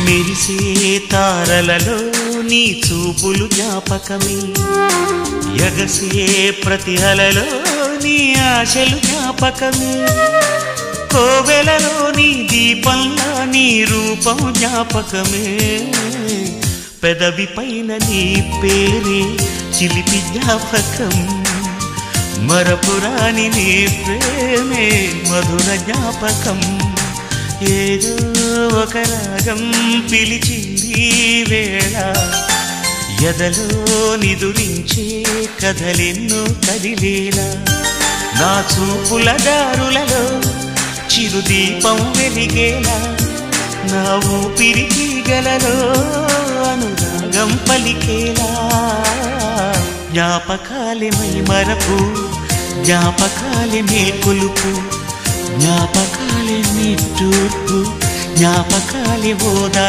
మెరిసే తారలలో నీ చూపులు జ్ఞాపకమే ఎగసే ప్రతి అలలో నీ ఆశలు జ్ఞాపకమే కోవెలలో నీ దీపంలా నీ రూపం జ్ఞాపకమే పెదవి పైన నీ పేరే చిలిపి జ్ఞాపకం మరపురాని నీ ప్రేమే మధుర జ్ఞాపకం ఏదో ఒక రాగం పిలిచింది వేళ ఎదలో నిదురించే కథలెన్నో కదిలేలా నా చూపుల దారులలో చిరుదీపం వెలిగేలా నా ఊపిరి తీగలలో అనురాగం పలికేలా జ్ఞాపకాలే మై మరపు జ్ఞాపకాలే మేకొలుపు జ్ఞాపకాలే నిట్టూర్పు జ్ఞాపకాలే ఓదా